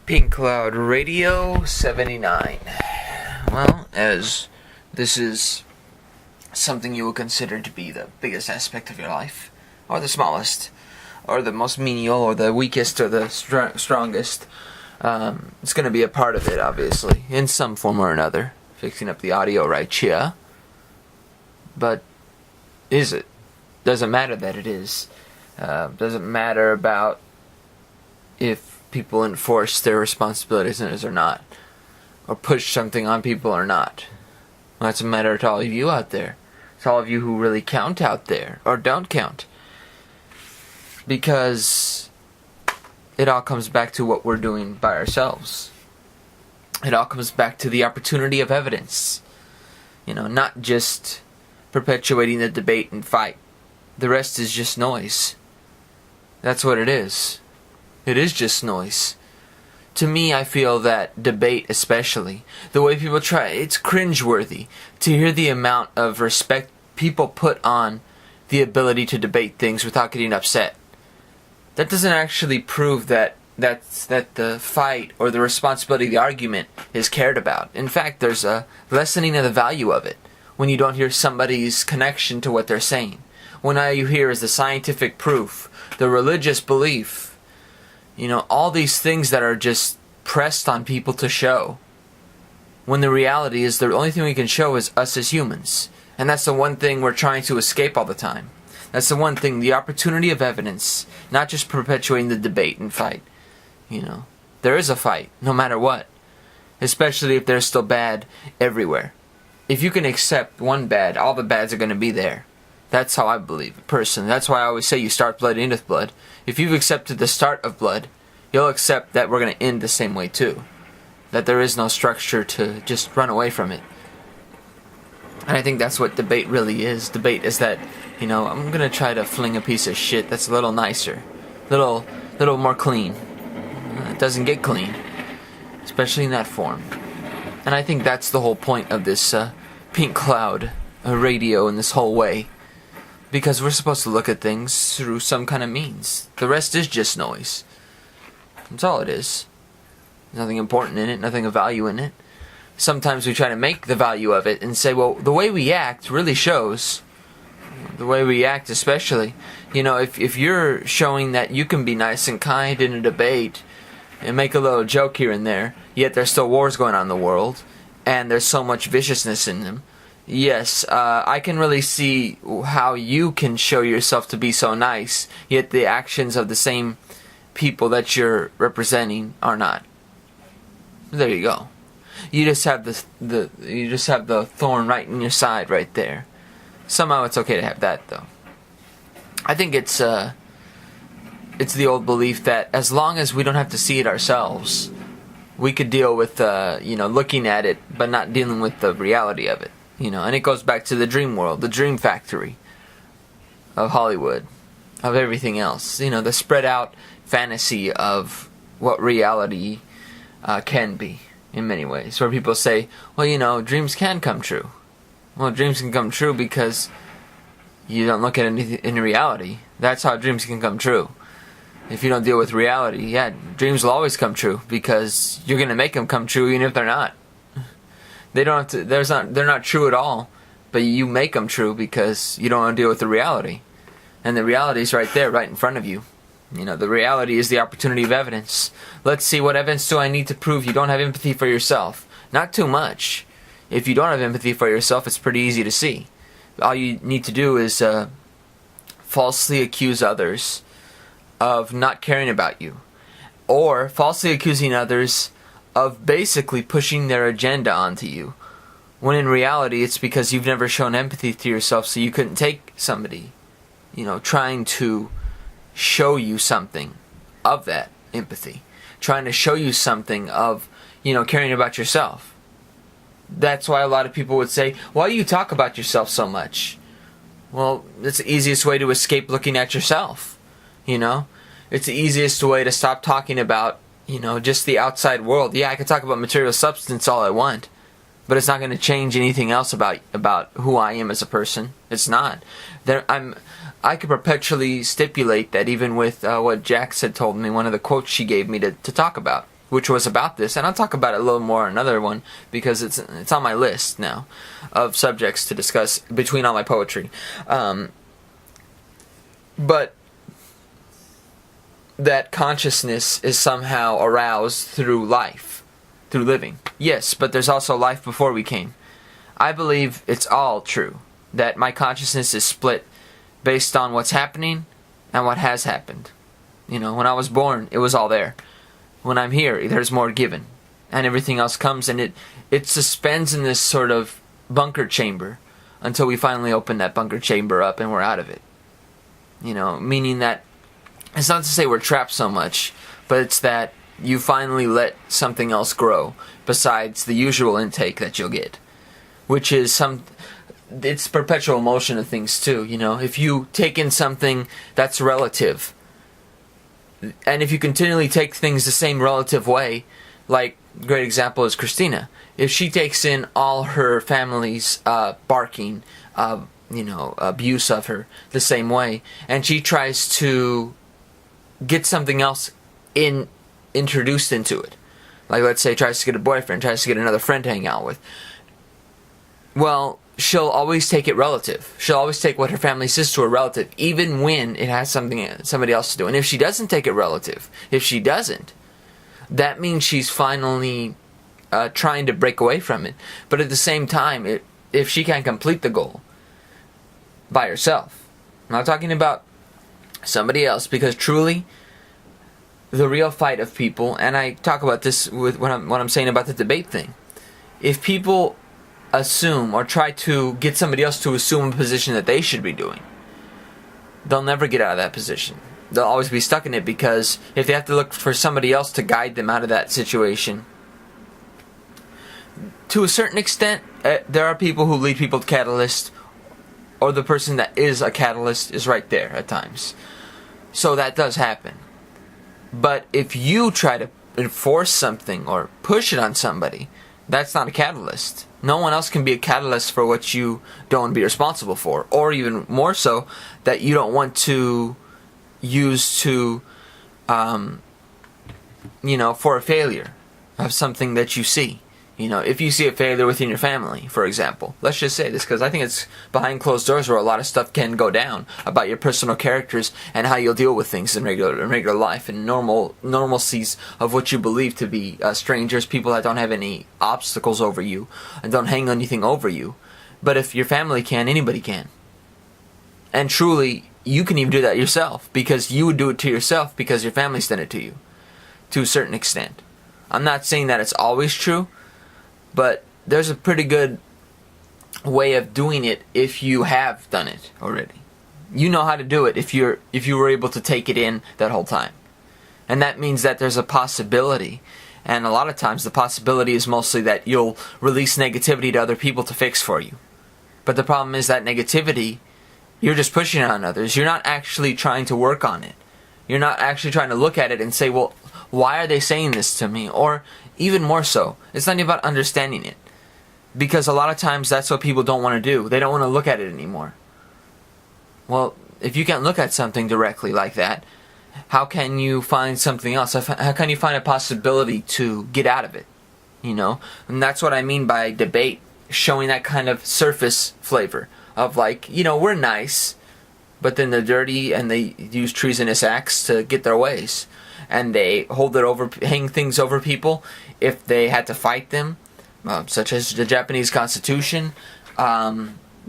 Pink Cloud Radio 79. Well, as this is something you will consider to be the biggest aspect of your life, or the smallest, or the most menial, or the weakest, or the strongest, it's going to be a part of it, obviously, in some form or another. Fixing up the audio right here. But is it? Doesn't matter that it is. Doesn't matter about if people enforce their responsibilities or not, or push something on people or not. Well, that's a matter to all of you out there. It's all of you who really count out there, or don't count. Because it all comes back to what we're doing by ourselves. It all comes back to the opportunity of evidence. Not just perpetuating the debate and fight. The rest is just noise. That's what it is. It is just noise. To me, I feel that debate especially, the way people try, it's cringeworthy to hear the amount of respect people put on the ability to debate things without getting upset. That doesn't actually prove that the fight or the responsibility of the argument is cared about. In fact, there's a lessening of the value of it when you don't hear somebody's connection to what they're saying. When all you hear is the scientific proof, the religious belief, all these things that are just pressed on people to show. When the reality is the only thing we can show is us as humans. And that's the one thing we're trying to escape all the time. That's the one thing, the opportunity of evidence, not just perpetuating the debate and fight. There is a fight, no matter what. Especially if there's still bad everywhere. If you can accept one bad, all the bads are going to be there. That's how I believe, personally. That's why I always say you start blood, endeth blood. If you've accepted the start of blood, you'll accept that we're going to end the same way too. That there is no structure to just run away from it. And I think that's what debate really is. Debate is that, I'm going to try to fling a piece of shit that's a little nicer. Little more clean. It doesn't get clean. Especially in that form. And I think that's the whole point of this Pink Cloud radio in this whole way. Because we're supposed to look at things through some kind of means. The rest is just noise. That's all it is. There's nothing important in it, nothing of value in it. Sometimes we try to make the value of it and say, well, the way we act really shows. The way we act especially. If you're showing that you can be nice and kind in a debate and make a little joke here and there, yet there's still wars going on in the world, and there's so much viciousness in them, yes, I can really see how you can show yourself to be so nice, yet the actions of the same people that you're representing are not. There you go. You just have the thorn right in your side right there. Somehow it's okay to have that though. I think it's the old belief that as long as we don't have to see it ourselves, we could deal with looking at it but not dealing with the reality of it. And it goes back to the dream world, the dream factory of Hollywood, of everything else. The spread out fantasy of what reality can be in many ways. Where people say, well, dreams can come true. Well, dreams can come true because you don't look at anything in reality. That's how dreams can come true. If you don't deal with reality, dreams will always come true because you're going to make them come true even if they're not. They don't have to, they're not true at all, but you make them true because you don't want to deal with the reality. And the reality is right there, right in front of you. The reality is the opportunity of evidence. Let's see, what evidence do I need to prove you don't have empathy for yourself? Not too much. If you don't have empathy for yourself, it's pretty easy to see. All you need to do is falsely accuse others of not caring about you. Or falsely accusing others of basically pushing their agenda onto you. When in reality, it's because you've never shown empathy to yourself, so you couldn't take somebody, trying to show you something of that empathy. Trying to show you something of, caring about yourself. That's why a lot of people would say, why do you talk about yourself so much? Well, it's the easiest way to escape looking at yourself. It's the easiest way to stop talking about just the outside world. Yeah, I can talk about material substance all I want, but it's not going to change anything else about who I am as a person. It's not. I could perpetually stipulate that even with what Jax had told me, one of the quotes she gave me to talk about. which was about this, and I'll talk about it a little more in another one because it's on my list now of subjects to discuss between all my poetry. But that consciousness is somehow aroused through life, through living. Yes, but there's also life before we came. I believe it's all true, that my consciousness is split based on what's happening and what has happened. You know, when I was born, it was all there. When I'm here, there's more given. And everything else comes, and it suspends in this sort of bunker chamber until we finally open that bunker chamber up and we're out of it. You know, meaning that it's not to say we're trapped so much, but it's that you finally let something else grow besides the usual intake that you'll get, which is it's perpetual motion of things too. You know, if you take in something that's relative, and if you continually take things the same relative way, like great example is Christina. If she takes in all her family's barking, abuse of her the same way, and she tries to get something else introduced into it, like let's say tries to get a boyfriend, tries to get another friend to hang out with, well, she'll always take it relative. She'll always take what her family says to her relative, even when it has somebody else to do. And if she doesn't take it relative, that means she's finally trying to break away from it. But at the same time, if she can't complete the goal by herself, I'm not talking about somebody else, because truly, the real fight of people, and I talk about this with what I'm saying about the debate thing. If people assume or try to get somebody else to assume a position that they should be doing, they'll never get out of that position. They'll always be stuck in it, because if they have to look for somebody else to guide them out of that situation, to a certain extent, there are people who lead people to catalyst, or the person that is a catalyst is right there at times. So that does happen. But if you try to enforce something or push it on somebody, that's not a catalyst. No one else can be a catalyst for what you don't want to be responsible for, or even more so, that you don't want to use to, for a failure of something that you see. You know, if you see a failure within your family, for example, let's just say this, because I think it's behind closed doors where a lot of stuff can go down about your personal characters and how you'll deal with things in regular life and normalcies of what you believe to be strangers, people that don't have any obstacles over you and don't hang anything over you. But if your family can, anybody can. And truly, you can even do that yourself, because you would do it to yourself because your family's done it to you, to a certain extent. I'm not saying that it's always true, but there's a pretty good way of doing it if you have done it already. You know how to do it if you were able to take it in that whole time. And that means that there's a possibility. And a lot of times the possibility is mostly that you'll release negativity to other people to fix for you. But the problem is that negativity, you're just pushing it on others. You're not actually trying to work on it. You're not actually trying to look at it and say, well, why are they saying this to me? Or even more so, it's not even about understanding it. Because a lot of times that's what people don't want to do. They don't want to look at it anymore. Well, if you can't look at something directly like that, how can you find something else? How can you find a possibility to get out of it? You know? And that's what I mean by debate, showing that kind of surface flavor of like, we're nice, but then they're dirty and they use treasonous acts to get their ways. And they hang things over people if they had to fight them, such as the Japanese Constitution.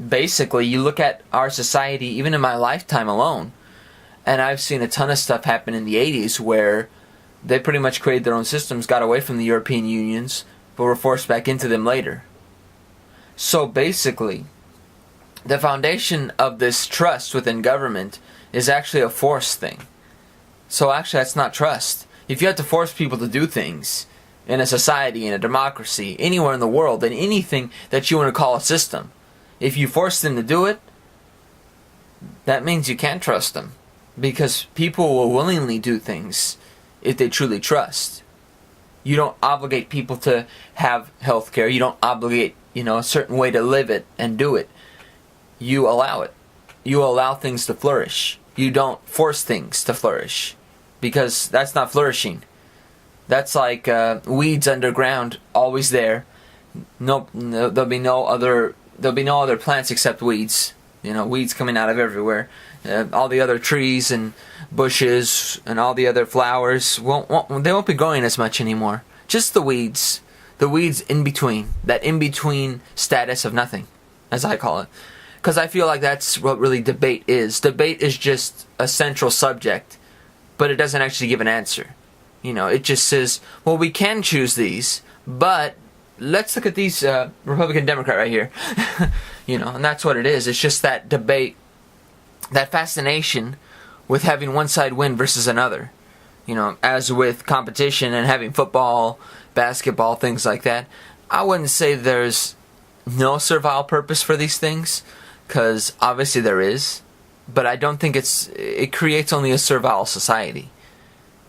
Basically, you look at our society, even in my lifetime alone, and I've seen a ton of stuff happen in the 80s where they pretty much created their own systems, got away from the European unions, but were forced back into them later. So basically, the foundation of this trust within government is actually a force thing. So actually that's not trust. If you have to force people to do things in a society, in a democracy, anywhere in the world, in anything that you want to call a system, if you force them to do it, that means you can't trust them. Because people will willingly do things if they truly trust. You don't obligate people to have health care. You don't obligate, a certain way to live it and do it. You allow it. You allow things to flourish. You don't force things to flourish. Because that's not flourishing. That's like weeds underground, always there. Nope, no, there'll be no other plants except weeds. Weeds coming out of everywhere. All the other trees and bushes and all the other flowers they won't be growing as much anymore. Just the weeds in between, that in between status of nothing, as I call it. Because I feel like that's what really debate is. Debate is just a central subject, but it doesn't actually give an answer. It just says, well, we can choose these, but let's look at these Republican Democrat right here. And that's what it is. It's just that debate, that fascination with having one side win versus another. As with competition and having football, basketball, things like that. I wouldn't say there's no survival purpose for these things, because obviously there is, but I don't think it creates only a servile society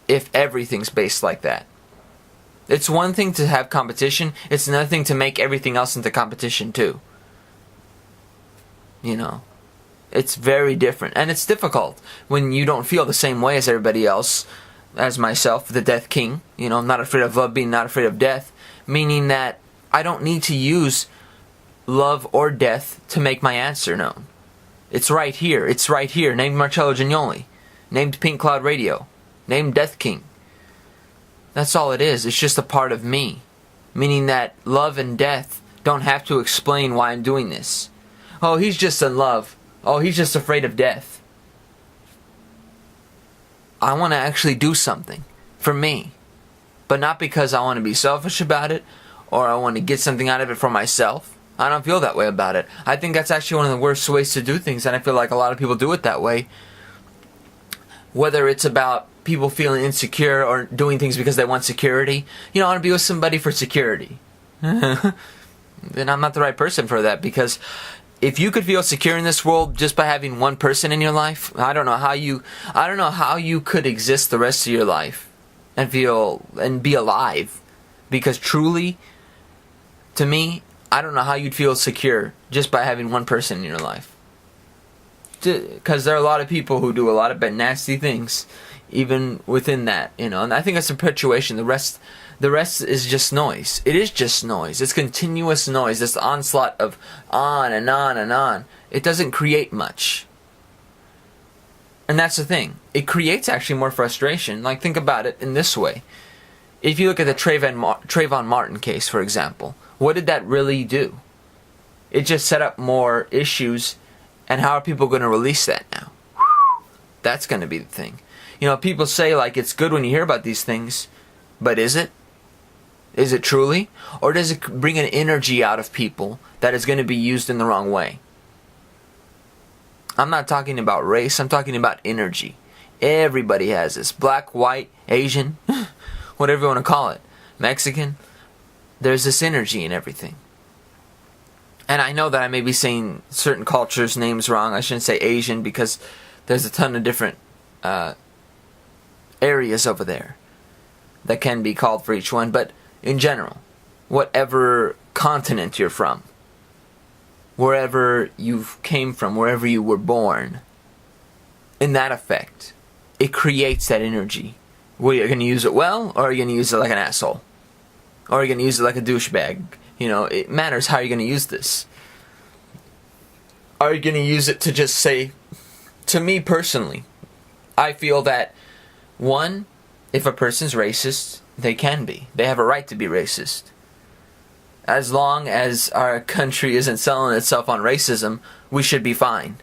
if everything's based like that. It's one thing to have competition, it's another thing to make everything else into competition too. It's very different, and it's difficult when you don't feel the same way as everybody else, as myself, the Death King. I'm not afraid of love being not afraid of death, meaning that I don't need to use love or death to make my answer known. It's right here. It's right here. Named Marcello Gignoli. Named Pink Cloud Radio. Named Death King. That's all it is. It's just a part of me. Meaning that love and death don't have to explain why I'm doing this. Oh, he's just in love. Oh, he's just afraid of death. I want to actually do something for me. But not because I want to be selfish about it, or I want to get something out of it for myself. I don't feel that way about it. I think that's actually one of the worst ways to do things, and I feel like a lot of people do it that way. Whether it's about people feeling insecure or doing things because they want security. I want to be with somebody for security. Then I'm not the right person for that, because if you could feel secure in this world just by having one person in your life, I don't know how you could exist the rest of your life and be alive. Because truly, to me, I don't know how you'd feel secure just by having one person in your life. Because there are a lot of people who do a lot of nasty things, even within that, and I think that's perpetuation. The rest is just noise. It is just noise. It's continuous noise. This onslaught of on and on and on. It doesn't create much. And that's the thing. It creates actually more frustration. Like, think about it in this way. If you look at the Trayvon Martin case, for example, what did that really do? It just set up more issues, and how are people going to release that now? That's going to be the thing. People say, like, it's good when you hear about these things, but is it? Is it truly? Or does it bring an energy out of people that is going to be used in the wrong way? I'm not talking about race, I'm talking about energy. Everybody has this. Black, white, Asian, whatever you want to call it. Mexican. There's this energy in everything. And I know that I may be saying certain cultures' names wrong. I shouldn't say Asian, because there's a ton of different areas over there that can be called for each one. But in general, whatever continent you're from, wherever you came from, wherever you were born, in that effect, it creates that energy. Well, you're going to use it well, or are you going to use it like an asshole? Or are you going to use it like a douchebag? It matters how you're going to use this. Are you going to use it to just say, to me personally, I feel that, one, if a person's racist, they can be. They have a right to be racist. As long as our country isn't selling itself on racism, we should be fine.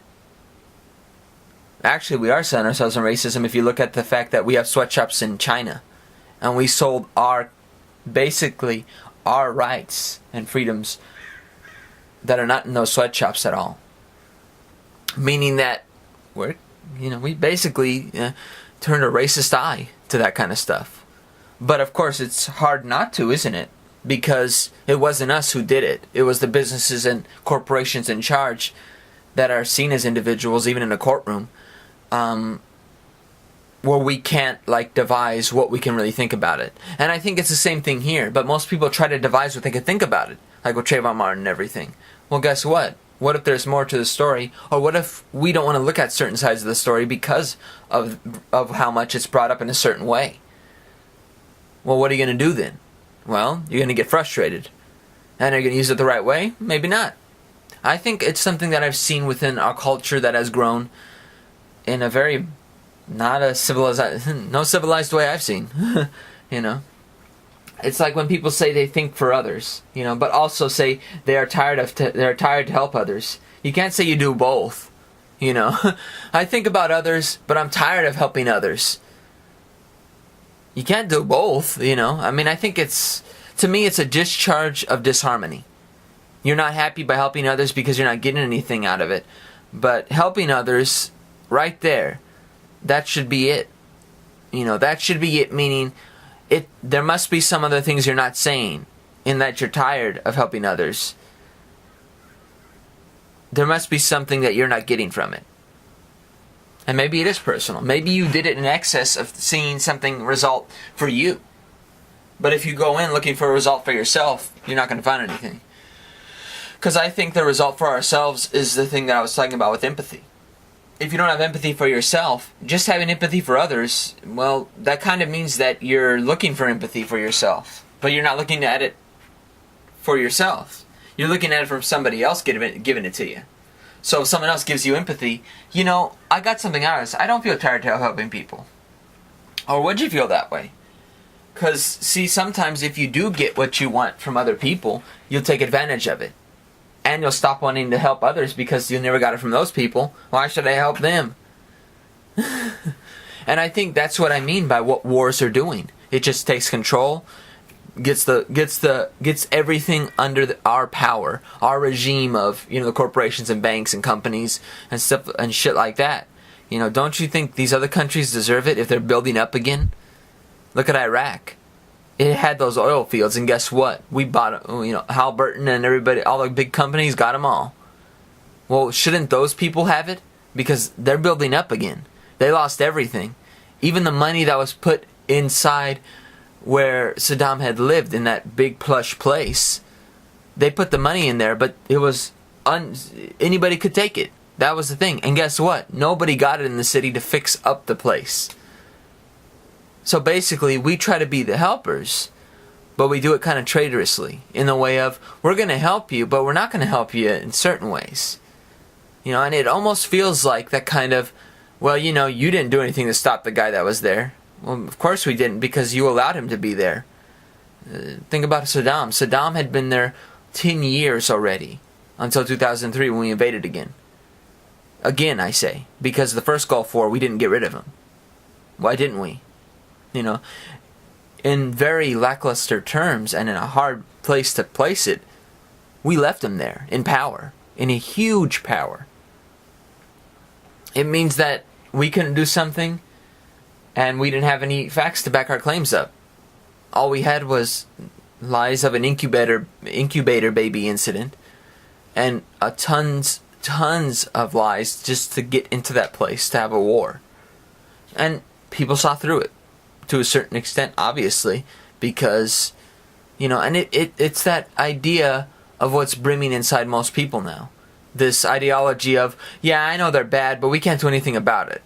Actually, we are selling ourselves on racism if you look at the fact that we have sweatshops in China. And we sold basically our rights and freedoms that are not in those sweatshops at all. Meaning that we basically turned a racist eye to that kind of stuff. But of course it's hard not to, isn't it? Because it wasn't us who did it. It was the businesses and corporations in charge that are seen as individuals, even in a courtroom, where we can't devise what we can really think about it. And I think it's the same thing here, but most people try to devise what they can think about it, like with Trayvon Martin and everything. Well, guess what? What if there's more to the story? Or what if we don't want to look at certain sides of the story because of how much it's brought up in a certain way? Well, what are you going to do then? Well, you're going to get frustrated. And are you going to use it the right way? Maybe not. I think it's something that I've seen within our culture that has grown in a very, not a civilized, no civilized way I've seen. You know, it's like when people say they think for others, you know, but also say they're tired to help others. You can't say you do both. You know, I think about others, but I'm tired of helping others. You can't do both, you know. I mean, I think to me, it's a discharge of disharmony. You're not happy by helping others because you're not getting anything out of it. But helping others, right there, that should be it. You know, that should be it, meaning there must be some other things you're not saying in that you're tired of helping others. There must be something that you're not getting from it. And maybe it is personal. Maybe you did it in excess of seeing something result for you. But if you go in looking for a result for yourself, you're not going to find anything. Because I think the result for ourselves is the thing that I was talking about with empathy. If you don't have empathy for yourself, just having empathy for others, well, that kind of means that you're looking for empathy for yourself. But you're not looking at it for yourself. You're looking at it from somebody else giving it to you. So if someone else gives you empathy, you know, I got something out of this. I don't feel tired of helping people. Or would you feel that way? Because, see, sometimes if you do get what you want from other people, you'll take advantage of it. And you'll stop wanting to help others because you never got it from those people. Why should I help them? And I think that's what I mean by what wars are doing. It just takes control, gets everything under our power, our regime of, you know, the corporations and banks and companies and stuff and shit like that. You know, don't you think these other countries deserve it if they're building up again? Look at Iraq. It had those oil fields, and guess what? We bought, you know, Halliburton and everybody, all the big companies got them all. Well, shouldn't those people have it? Because they're building up again. They lost everything. Even the money that was put inside where Saddam had lived in that big plush place. They put the money in there, but it was anybody could take it. That was the thing. And guess what? Nobody got it in the city to fix up the place. So basically, we try to be the helpers, but we do it kind of traitorously, in the way of, we're going to help you, but we're not going to help you in certain ways. You know, and it almost feels like that kind of, well, you know, you didn't do anything to stop the guy that was there. Well, of course we didn't, because you allowed him to be there. Think about Saddam. Saddam had been there 10 years already, until 2003 when we invaded again. Again, I say, because the first Gulf War, we didn't get rid of him. Why didn't we? You know, in very lackluster terms and in a hard place to place it, we left him there in power, in a huge power. It means that we couldn't do something and we didn't have any facts to back our claims up. All we had was lies of an incubator baby incident and tons of lies just to get into that place to have a war. And people saw through it. To a certain extent, obviously, because, you know, and it's that idea of what's brimming inside most people now. This ideology of, yeah, I know they're bad, but we can't do anything about it.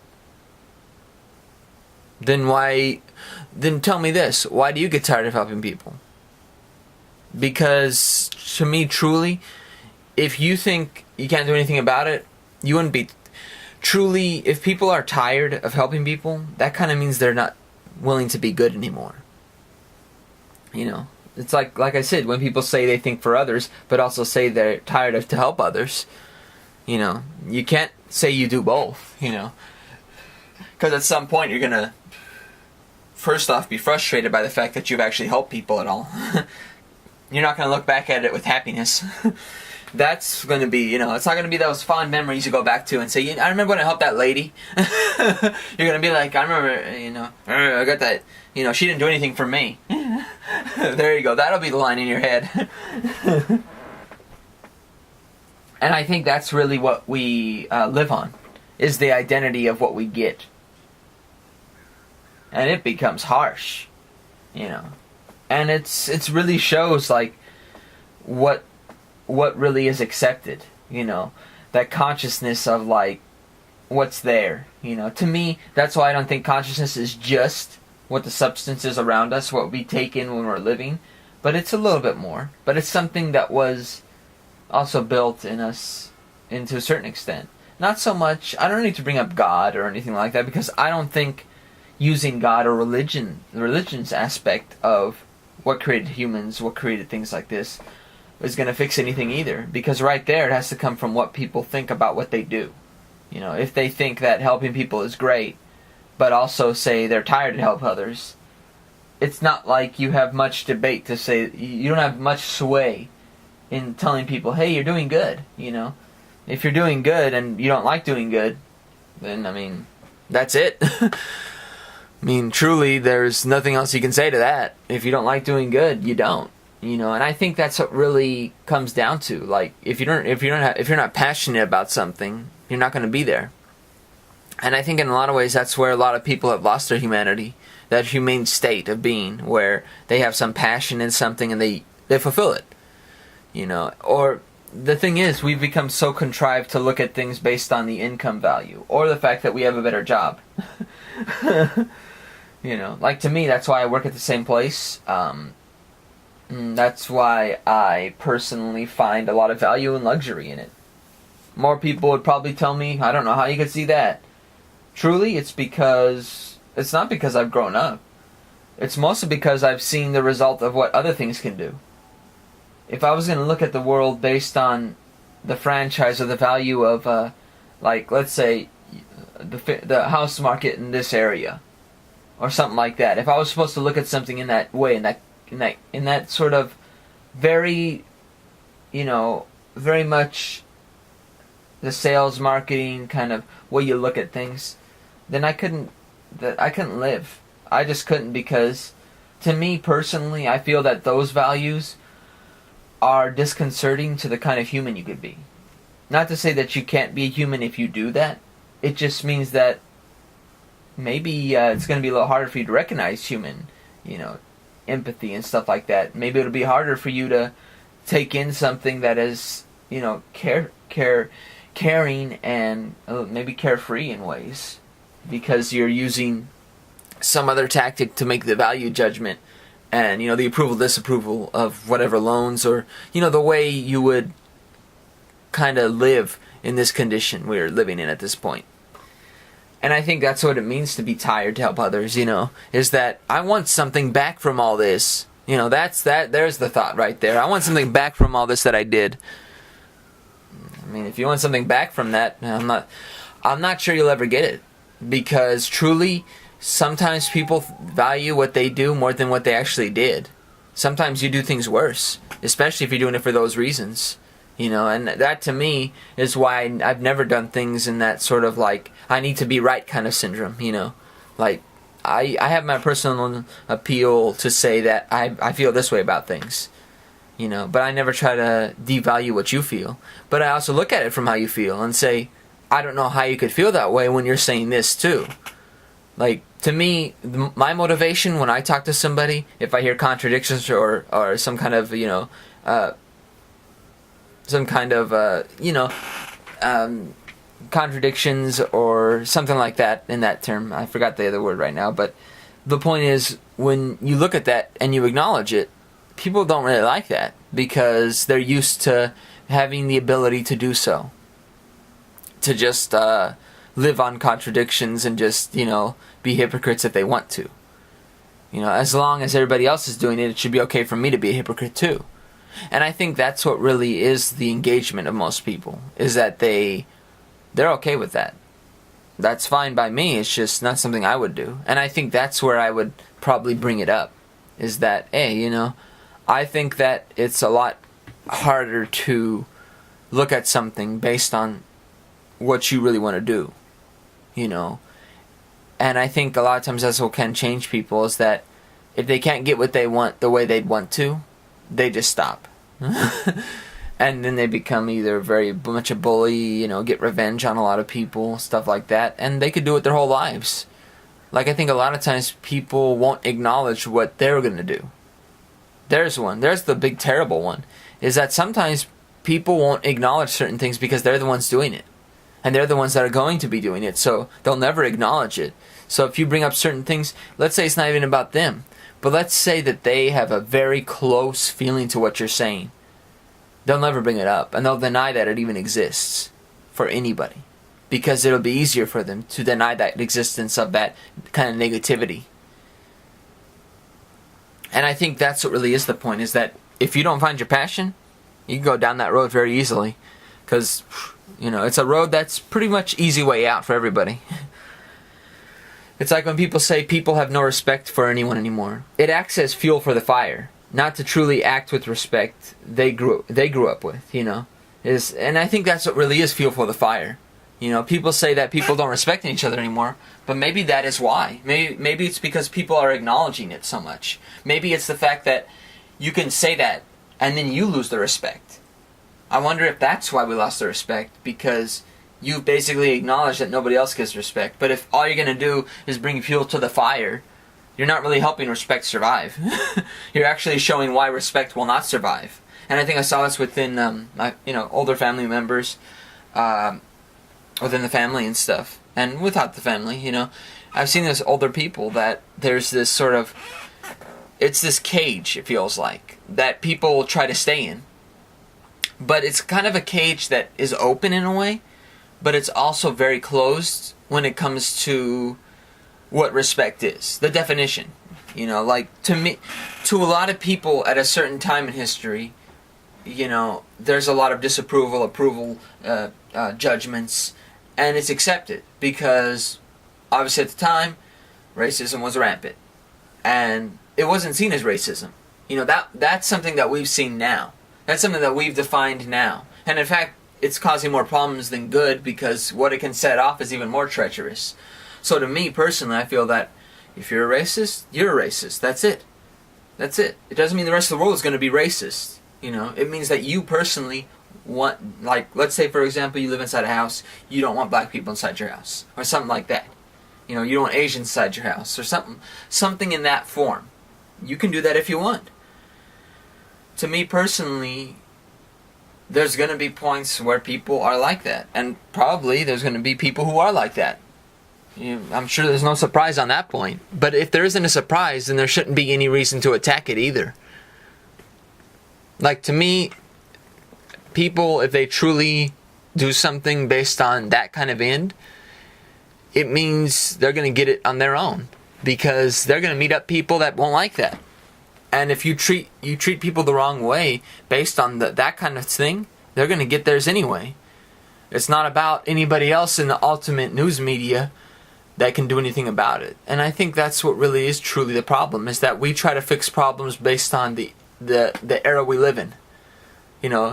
Then tell me this, why do you get tired of helping people? Because, to me, truly, if you think you can't do anything about it, you wouldn't be. Truly, if people are tired of helping people, that kind of means they're not willing to be good anymore. You know, it's like I said, when people say they think for others, but also say they're tired of to help others, you know, you can't say you do both, you know, because at some point you're gonna, first off, be frustrated by the fact that you've actually helped people at all. You're not gonna look back at it with happiness. That's going to be, you know, it's not going to be those fond memories you go back to and say, I remember when I helped that lady. You're going to be like, I remember, you know, I got that, you know, she didn't do anything for me. There you go. That'll be the line in your head. And I think that's really what we live on, is the identity of what we get. And it becomes harsh, you know. And it's really shows, like, what really is accepted, you know, that consciousness of, like, what's there, you know. To me, that's why I don't think consciousness is just what the substance is around us, what we take in when we're living, but it's a little bit more. But it's something that was also built in us to a certain extent. Not so much, I don't need to bring up God or anything like that, because I don't think using God or religion, the religion's aspect of what created humans, what created things like this, is going to fix anything either. Because right there, it has to come from what people think about what they do. You know, if they think that helping people is great, but also say they're tired to help others, it's not like you have much debate to say, you don't have much sway in telling people, hey, you're doing good, you know. If you're doing good and you don't like doing good, then, I mean, that's it. I mean, truly, there's nothing else you can say to that. If you don't like doing good, you don't. You know, and I think that's what really comes down to. Like, if you're not passionate about something, you're not going to be there. And I think in a lot of ways, that's where a lot of people have lost their humanity, that humane state of being, where they have some passion in something and they fulfill it. You know, or the thing is, we've become so contrived to look at things based on the income value, or the fact that we have a better job. You know, like to me, that's why I work at the same place. That's why I personally find a lot of value and luxury in it. More people would probably tell me, I don't know how you could see that. Truly, it's not because I've grown up. It's mostly because I've seen the result of what other things can do. If I was going to look at the world based on the franchise or the value of, like, let's say, the house market in this area, or something like that. If I was supposed to look at something in that way, in that sort of very, you know, very much the sales marketing kind of way you look at things, then I couldn't live. I just couldn't, because to me personally, I feel that those values are disconcerting to the kind of human you could be. Not to say that you can't be a human if you do that. It just means that maybe it's going to be a little harder for you to recognize human, you know, empathy and stuff like that. Maybe it'll be harder for you to take in something that is, you know, caring and maybe carefree in ways, because you're using some other tactic to make the value judgment and, you know, the approval, disapproval of whatever loans, or, you know, the way you would kind of live in this condition we're living in at this point. And I think that's what it means to be tired to help others, you know, is that I want something back from all this. You know, there's the thought right there. I want something back from all this that I did. I mean, if you want something back from that, I'm not sure you'll ever get it, because truly, sometimes people value what they do more than what they actually did. Sometimes you do things worse, especially if you're doing it for those reasons. You know, and that to me is why I've never done things in that sort of like, I need to be right kind of syndrome, you know. Like, I have my personal appeal to say that I feel this way about things, you know, but I never try to devalue what you feel. But I also look at it from how you feel and say, I don't know how you could feel that way when you're saying this too. Like, to me, my motivation when I talk to somebody, if I hear contradictions or some kind of, you know, contradictions or something like that in that term. I forgot the other word right now, but the point is, when you look at that and you acknowledge it, people don't really like that, because they're used to having the ability to do so. To just live on contradictions and just, you know, be hypocrites if they want to. You know, as long as everybody else is doing it, it should be okay for me to be a hypocrite too. And I think that's what really is the engagement of most people, is that they're okay with that. That's fine by me, it's just not something I would do. And I think that's where I would probably bring it up, is that, hey, you know, I think that it's a lot harder to look at something based on what you really want to do, you know. And I think a lot of times that's what can change people, is that if they can't get what they want the way they'd want to, they just stop. And then they become either very much a bully, you know, get revenge on a lot of people, stuff like that. And they could do it their whole lives. Like, I think a lot of times people won't acknowledge what they're going to do. There's the big terrible one, is that sometimes people won't acknowledge certain things because they're the ones doing it. And they're the ones that are going to be doing it, so they'll never acknowledge it. So if you bring up certain things, let's say it's not even about them, but let's say that they have a very close feeling to what you're saying. They'll never bring it up, and they'll deny that it even exists for anybody, because it'll be easier for them to deny that existence of that kind of negativity. And I think that's what really is the point, is that if you don't find your passion, you can go down that road very easily, because it's a road that's pretty much easy way out for everybody. It's like when people say people have no respect for anyone anymore. It acts as fuel for the fire, not to truly act with respect they grew up with, and I think that's what really is fuel for the fire. People say that people don't respect each other anymore, but maybe that is why. Maybe it's because people are acknowledging it so much. Maybe it's the fact that you can say that and then you lose the respect. I wonder if that's why we lost the respect, because you basically acknowledge that nobody else gives respect. But if all you're going to do is bring fuel to the fire, you're not really helping respect survive. You're actually showing why respect will not survive. And I think I saw this within older family members, within the family and stuff, and without the family. I've seen this older people that there's this sort of, it's this cage, it feels like, that people try to stay in. But it's kind of a cage that is open in a way, but it's also very closed when it comes to what respect is, the definition. Like to a lot of people at a certain time in history, there's a lot of disapproval, approval, judgments, and it's accepted because obviously at the time racism was rampant, and it wasn't seen as racism. That's something that we've seen now. That's something that we've defined now, and in fact, it's causing more problems than good, because what it can set off is even more treacherous. So to me personally, I feel that if you're a racist, you're a racist. That's it. That's it. It doesn't mean the rest of the world is going to be racist. It means that you personally want, like, let's say for example, you live inside a house, you don't want black people inside your house, or something like that. You don't want Asians inside your house, or something in that form. You can do that if you want. To me personally, there's going to be points where people are like that. And probably there's going to be people who are like that. I'm sure there's no surprise on that point. But if there isn't a surprise, then there shouldn't be any reason to attack it either. Like, to me, people, if they truly do something based on that kind of end, it means they're going to get it on their own. Because they're going to meet up people that won't like that. And if you treat people the wrong way based on that kind of thing, they're going to get theirs anyway. It's not about anybody else in the ultimate news media that can do anything about it. And I think that's what really is truly the problem, is that we try to fix problems based on the era we live in.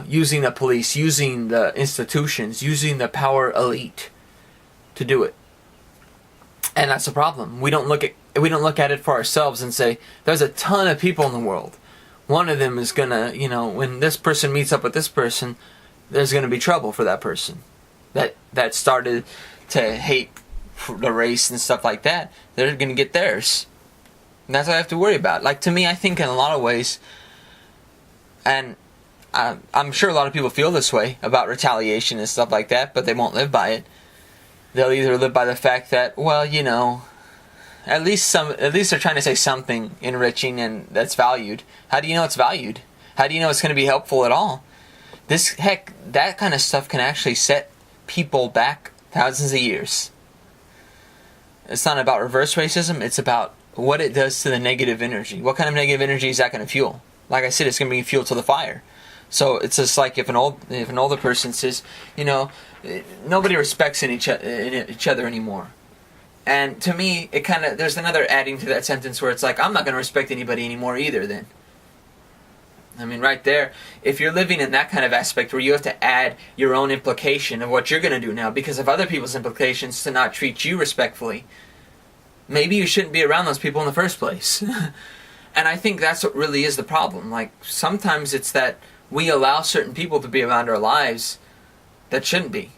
Using the police, using the institutions, using the power elite to do it. And that's a problem. We don't look at it for ourselves and say, there's a ton of people in the world. One of them is gonna, when this person meets up with this person, there's gonna be trouble for that person. That started to hate the race and stuff like that. They're gonna get theirs. And that's what I have to worry about. Like, to me, I think in a lot of ways, and I'm sure a lot of people feel this way about retaliation and stuff like that, but they won't live by it. They'll either live by the fact that, well, at least they're trying to say something enriching and that's valued. How do you know it's valued? How do you know it's going to be helpful at all? That kind of stuff can actually set people back thousands of years. It's not about reverse racism, it's about what it does to the negative energy. What kind of negative energy is that going to fuel? Like I said, it's going to bring fuel to the fire. So it's just like if an older person says, nobody respects each other anymore. And to me, there's another adding to that sentence where it's like, I'm not going to respect anybody anymore either then. I mean, right there, if you're living in that kind of aspect where you have to add your own implication of what you're going to do now because of other people's implications to not treat you respectfully, maybe you shouldn't be around those people in the first place. And I think that's what really is the problem. Like, sometimes it's that we allow certain people to be around our lives that shouldn't be.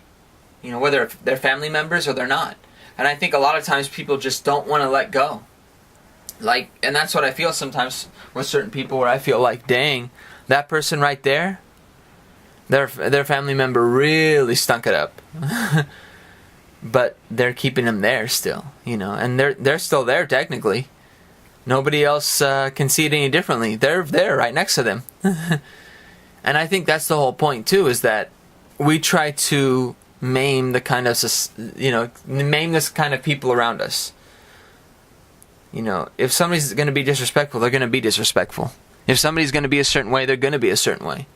Whether they're family members or they're not. And I think a lot of times people just don't want to let go. And that's what I feel sometimes with certain people, where I feel like, dang, that person right there, their family member really stunk it up. but they're keeping them there still, and they're still there technically. Nobody else can see it any differently. They're there right next to them. And I think that's the whole point too, is that we try to maim the kind of, maim this kind of people around us. If somebody's going to be disrespectful, they're going to be disrespectful. If somebody's going to be a certain way, they're going to be a certain way.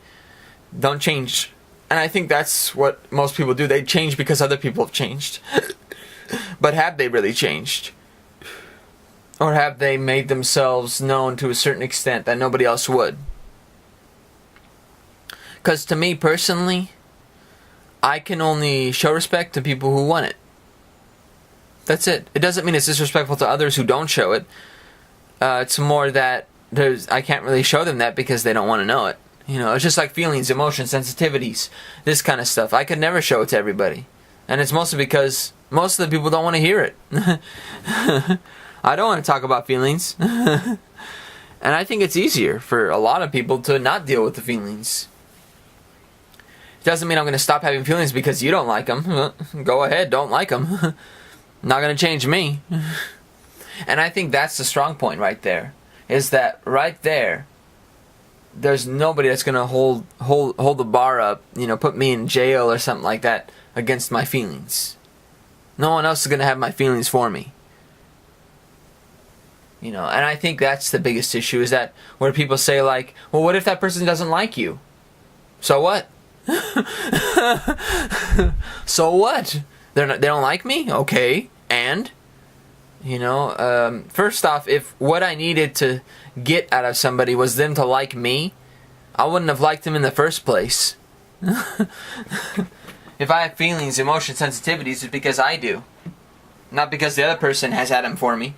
Don't change. And I think that's what most people do. They change because other people have changed. But have they really changed? Or have they made themselves known to a certain extent that nobody else would? Because to me personally, I can only show respect to people who want it. That's it. It doesn't mean it's disrespectful to others who don't show it. It's more that I can't really show them that because they don't want to know it. It's just like feelings, emotions, sensitivities, this kind of stuff. I could never show it to everybody. And it's mostly because most of the people don't want to hear it. I don't want to talk about feelings. And I think it's easier for a lot of people to not deal with the feelings. It doesn't mean I'm going to stop having feelings because you don't like them. Go ahead, don't like them. Not going to change me. And I think that's the strong point right there. Is that right there, there's nobody that's going to hold the bar up, put me in jail or something like that against my feelings. No one else is going to have my feelings for me. And I think that's the biggest issue, is that where people say like, well, what if that person doesn't like you? So what? So what? They don't like me? Okay. And? First off, if what I needed to get out of somebody was them to like me, I wouldn't have liked them in the first place. If I have feelings, emotions, sensitivities, it's because I do. Not because the other person has had them for me.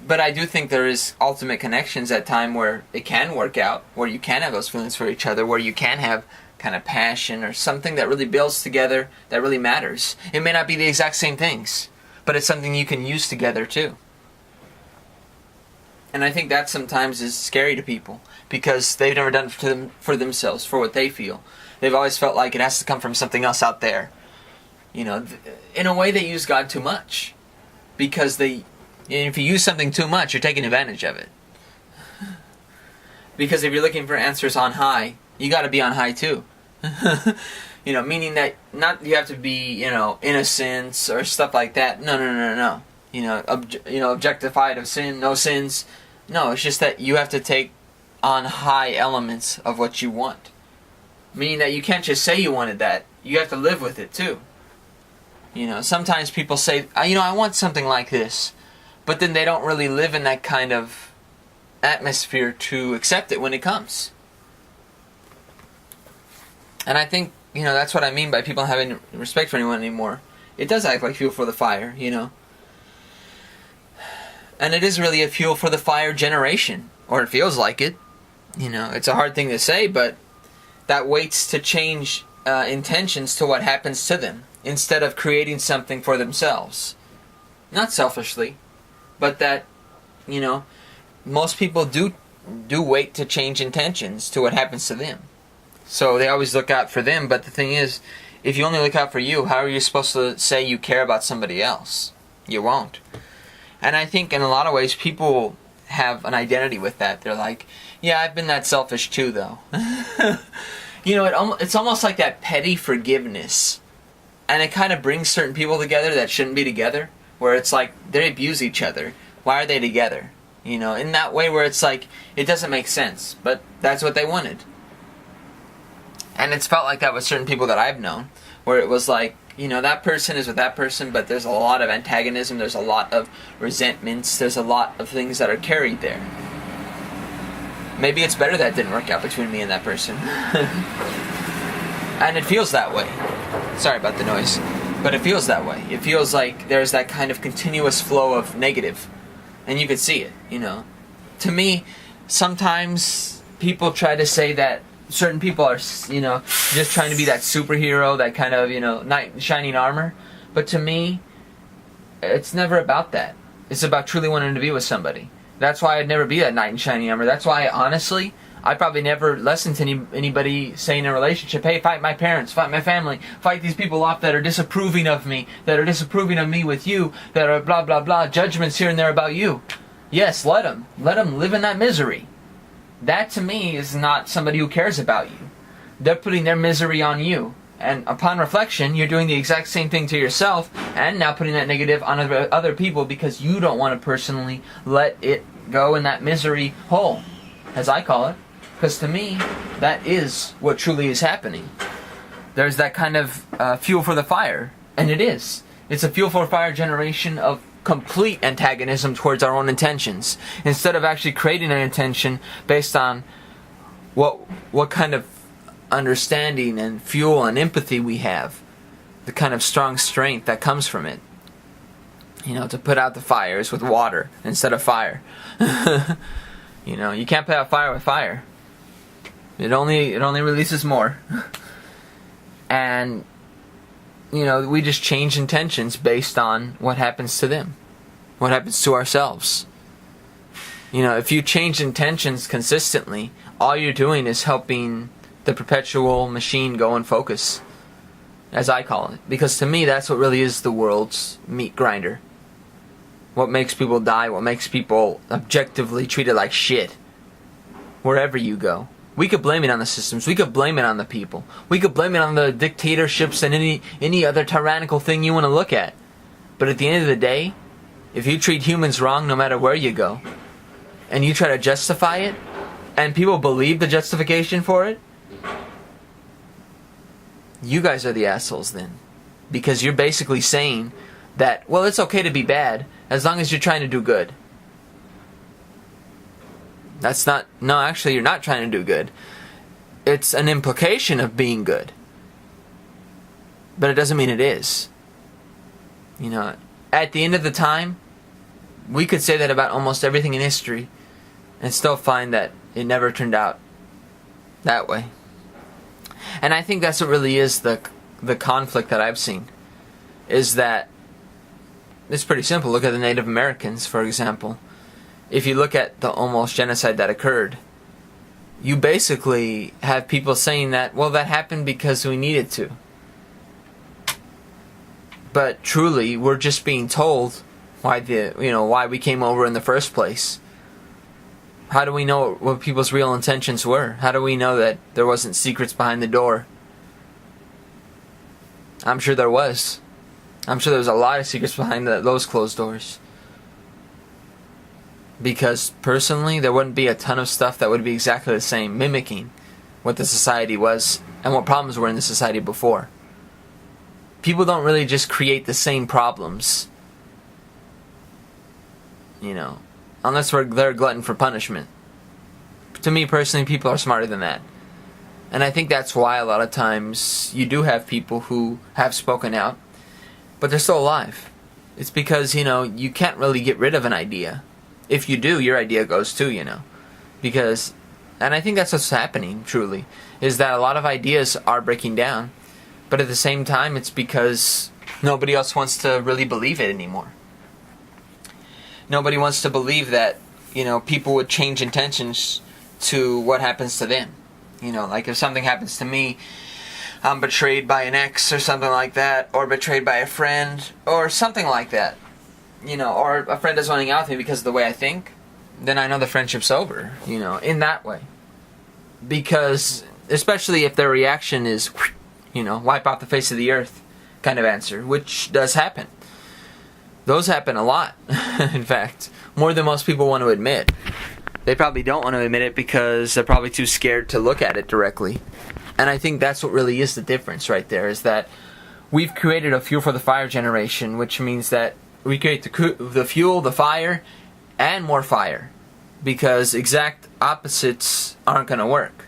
But I do think there is ultimate connections at time where it can work out, where you can have those feelings for each other, where you can have kind of passion or something that really builds together, that really matters. It may not be the exact same things, but it's something you can use together too. And I think that sometimes is scary to people, because they've never done it for themselves, for what they feel. They've always felt like it has to come from something else out there. In a way they use God too much, because if you use something too much, you're taking advantage of it. Because if you're looking for answers on high, you got to be on high too. Meaning that not you have to be, innocence or stuff like that. No. Objectified of sin, no sins. No, it's just that you have to take on high elements of what you want. Meaning that you can't just say you wanted that. You have to live with it too. Sometimes people say, I want something like this. But then they don't really live in that kind of atmosphere to accept it when it comes. And I think, that's what I mean by people not having respect for anyone anymore. It does act like fuel for the fire, And it is really a fuel for the fire generation. Or it feels like it. It's a hard thing to say, but that waits to change intentions to what happens to them, instead of creating something for themselves. Not selfishly, but that, most people do wait to change intentions to what happens to them. So they always look out for them, but the thing is, if you only look out for you, how are you supposed to say you care about somebody else? You won't. And I think in a lot of ways people have an identity with that. They're like, yeah, I've been that selfish too, though. It's almost like that petty forgiveness. And it kind of brings certain people together that shouldn't be together, where it's like they abuse each other. Why are they together? In that way where it's like, it doesn't make sense, but that's what they wanted. And it's felt like that with certain people that I've known, where it was like, that person is with that person, but there's a lot of antagonism, there's a lot of resentments, there's a lot of things that are carried there. Maybe it's better that didn't work out between me and that person. And it feels that way. Sorry about the noise. But it feels that way. It feels like there's that kind of continuous flow of negative. And you can see it, To me, sometimes people try to say that certain people are, just trying to be that superhero, that kind of, knight in shining armor. But to me, it's never about that. It's about truly wanting to be with somebody. That's why I'd never be that knight in shining armor. That's why, honestly, I probably never listened to anybody say in a relationship, hey, fight my parents, fight my family, fight these people off that are disapproving of me, that are disapproving of me with you, that are blah, blah, blah, judgments here and there about you. Yes, let them. Let them live in that misery. That, to me, is not somebody who cares about you. They're putting their misery on you. And upon reflection, you're doing the exact same thing to yourself, and now putting that negative on other people because you don't want to personally let it go in that misery hole, as I call it. Because to me, that is what truly is happening. There's that kind of fuel for the fire, and it is. It's a fuel for fire generation of complete antagonism towards our own intentions, instead of actually creating an intention based on what kind of understanding and fuel and empathy we have, the kind of strong strength that comes from it. You know, to put out the fires with water instead of fire. You know, you can't put out fire with fire. It only releases more. And you know, we just change intentions based on what happens to them, what happens to ourselves. You know, if you change intentions consistently, all you're doing is helping the perpetual machine go and focus, as I call it. Because to me, that's what really is the world's meat grinder. What makes people die, what makes people objectively treated like shit, wherever you go. We could blame it on the systems. We could blame it on the people. We could blame it on the dictatorships and any other tyrannical thing you want to look at. But at the end of the day, if you treat humans wrong no matter where you go, and you try to justify it, and people believe the justification for it, you guys are the assholes then. Because you're basically saying that, well, it's okay to be bad as long as you're trying to do good. That's not... No, actually, you're not trying to do good. It's an implication of being good. But it doesn't mean it is. You know, at the end of the time, we could say that about almost everything in history and still find that it never turned out that way. And I think that's what really is the conflict that I've seen. Is that it's pretty simple. Look at the Native Americans, for example. If you look at the almost genocide that occurred, you basically have people saying that, well, that happened because we needed to. But truly, we're just being told why we came over in the first place. How do we know what people's real intentions were? How do we know that there wasn't secrets behind the door? I'm sure there was. I'm sure there was a lot of secrets behind those closed doors. Because personally, there wouldn't be a ton of stuff that would be exactly the same, mimicking what the society was and what problems were in the society before. People don't really just create the same problems, you know, unless they're a glutton for punishment. To me personally, people are smarter than that. And I think that's why a lot of times you do have people who have spoken out, but they're still alive. It's because, you know, you can't really get rid of an idea. If you do, your idea goes too, you know. Because, and I think that's what's happening, truly, is that a lot of ideas are breaking down. But at the same time, it's because nobody else wants to really believe it anymore. Nobody wants to believe that, you know, people would change intentions to what happens to them. You know, like if something happens to me, I'm betrayed by an ex or something like that, or betrayed by a friend, or something like that. You know, or a friend doesn't want to hang out with me because of the way I think, then I know the friendship's over, you know, in that way. Because, especially if their reaction is, you know, wipe off the face of the earth kind of answer, which does happen. Those happen a lot, in fact, more than most people want to admit. They probably don't want to admit it because they're probably too scared to look at it directly. And I think that's what really is the difference right there, is that we've created a fuel for the fire generation, which means that we create the fuel, the fire, and more fire. Because exact opposites aren't going to work.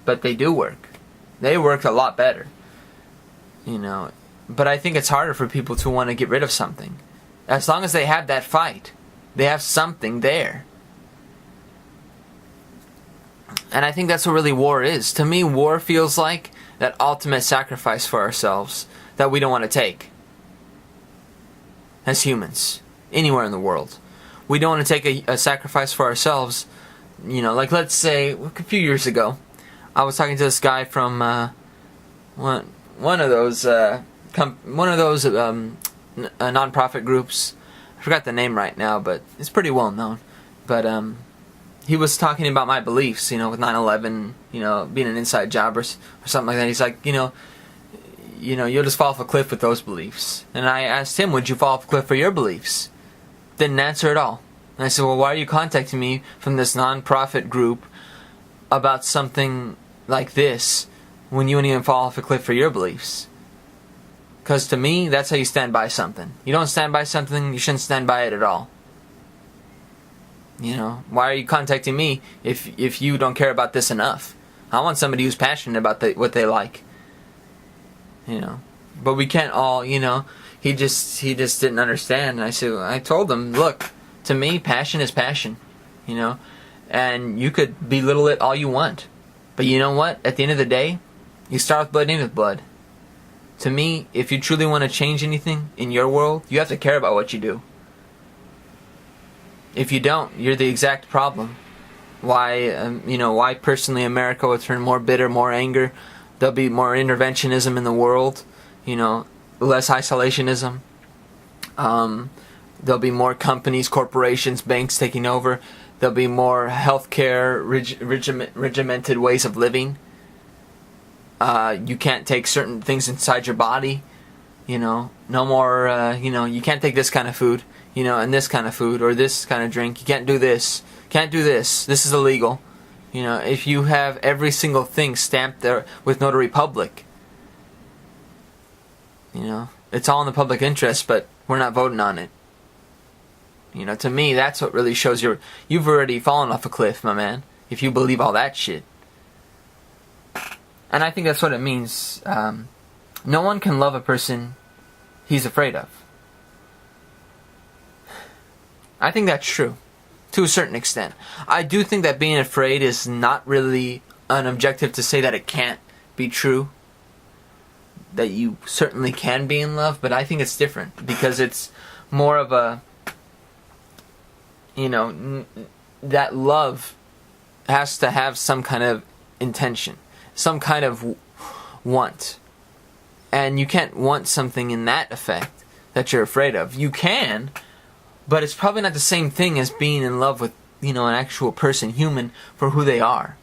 But they do work. They work a lot better. You know. But I think it's harder for people to want to get rid of something. As long as they have that fight, they have something there. And I think that's what really war is. To me, war feels like that ultimate sacrifice for ourselves that we don't want to take. As humans, anywhere in the world. we don't want to take a sacrifice for ourselves. Like let's say a few years ago, I was talking to this guy from one of those nonprofit groups. I forgot the name right now, but it's pretty well known. But he was talking about my beliefs, with 9/11, being an inside job or something like that. He's like, you'll just fall off a cliff with those beliefs. And I asked him, would you fall off a cliff for your beliefs? Didn't answer at all. And I said, well, why are you contacting me from this non-profit group about something like this when you wouldn't even fall off a cliff for your beliefs? Because to me, that's how you stand by something. You don't stand by something, you shouldn't stand by it at all. Why are you contacting me if you don't care about this enough? I want somebody who's passionate about what they like. But we can't all, he just didn't understand. And I told him, look, to me, passion is passion, and you could belittle it all you want. But you know what? At the end of the day, you start with blood, end with blood. To me, if you truly want to change anything in your world, you have to care about what you do. If you don't, you're the exact problem. Why personally America will turn more bitter, more anger. There'll be more interventionism in the world, less isolationism. There'll be more companies, corporations, banks taking over. There'll be more healthcare, regimented ways of living. You can't take certain things inside your body. No more, you can't take this kind of food, and this kind of food, or this kind of drink. You can't do this. Can't do this. This is illegal. If you have every single thing stamped there with notary public, it's all in the public interest, but we're not voting on it. To me, that's what really shows you've already fallen off a cliff, my man, if you believe all that shit. And I think that's what it means. No one can love a person he's afraid of. I think that's true, to a certain extent. I do think that being afraid is not really an objective to say that it can't be true. That you certainly can be in love, but I think it's different. Because it's more of a, that love has to have some kind of intention. Some kind of want. And you can't want something in that effect that you're afraid of. You can, but it's probably not the same thing as being in love with, an actual person, human, for who they are.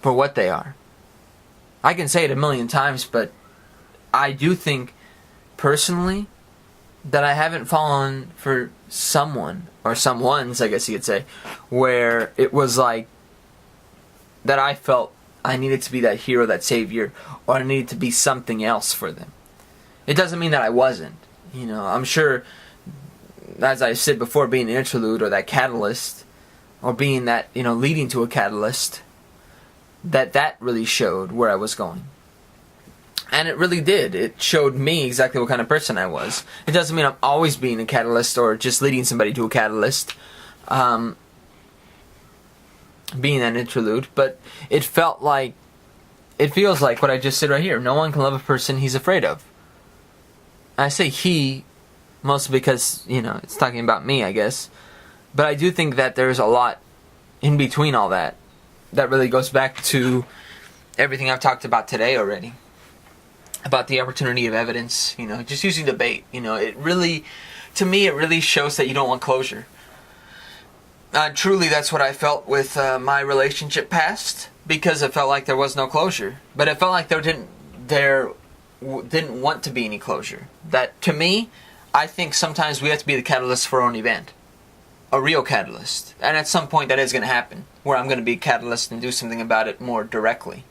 For what they are. I can say it a million times, but I do think, personally, that I haven't fallen for someone, or someones, I guess you could say, where it was like, that I felt I needed to be that hero, that savior, or I needed to be something else for them. It doesn't mean that I wasn't. I'm sure, as I said before, being an interlude or that catalyst, or being that, leading to a catalyst, that really showed where I was going. And it really did. It showed me exactly what kind of person I was. It doesn't mean I'm always being a catalyst or just leading somebody to a catalyst. Being an interlude, but it feels like what I just said right here. No one can love a person he's afraid of. I say he, mostly because, it's talking about me, I guess. But I do think that there's a lot in between all that really goes back to everything I've talked about today already. About the opportunity of evidence, just using debate. It really, to me, it really shows that you don't want closure. Truly, that's what I felt with my relationship past, because it felt like there was no closure. But it felt like there didn't want to be any closure. That, to me, I think sometimes we have to be the catalyst for our own event. A real catalyst. And at some point that is going to happen, where I'm going to be a catalyst and do something about it more directly.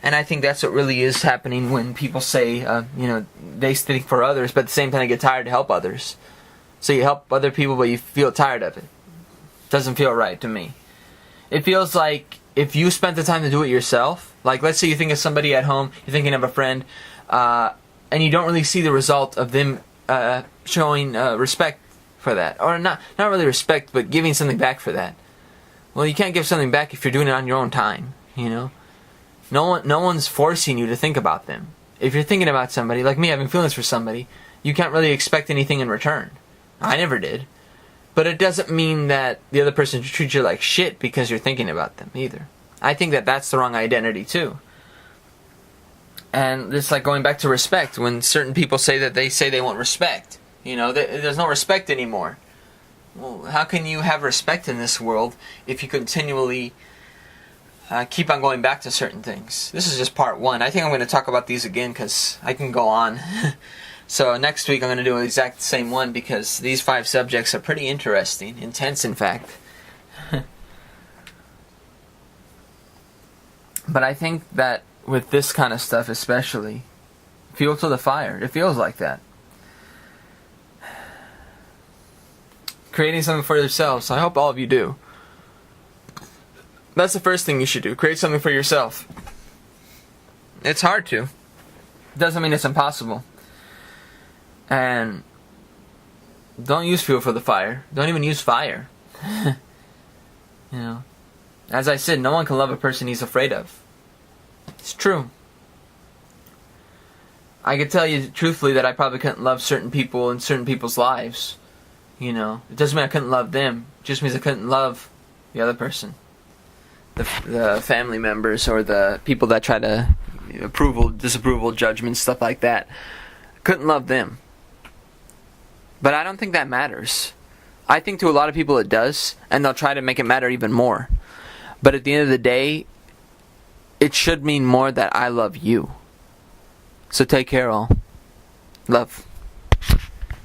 And I think that's what really is happening when people say, they think for others, but at the same time they get tired to help others. So you help other people, but you feel tired of it. Doesn't feel right to me. It feels like if you spent the time to do it yourself, like let's say you think of somebody at home, you're thinking of a friend, and you don't really see the result of them showing respect for that. Or not really respect, but giving something back for that. Well, you can't give something back if you're doing it on your own time, No one's forcing you to think about them. If you're thinking about somebody, like me having feelings for somebody, you can't really expect anything in return. I never did. But it doesn't mean that the other person should treat you like shit because you're thinking about them either. I think that that's the wrong identity too. And it's like going back to respect. When certain people say that they want respect, there's no respect anymore. Well, how can you have respect in this world if you continually keep on going back to certain things? This is just part one. I think I'm going to talk about these again because I can go on. So next week I'm going to do an exact same one because these 5 subjects are pretty interesting, intense in fact. But I think that with this kind of stuff especially, fuel to the fire. It feels like that. Creating something for yourselves. I hope all of you do. That's the first thing you should do. Create something for yourself. It's hard to. Doesn't mean it's impossible. And don't use fuel for the fire. Don't even use fire. As I said, no one can love a person he's afraid of. It's true. I could tell you truthfully that I probably couldn't love certain people in certain people's lives. It doesn't mean I couldn't love them. It just means I couldn't love the other person. The family members or the people that try to approval, disapproval, judgment, stuff like that. Couldn't love them. But I don't think that matters. I think to a lot of people it does, and they'll try to make it matter even more. But at the end of the day, it should mean more that I love you. So take care all. Love.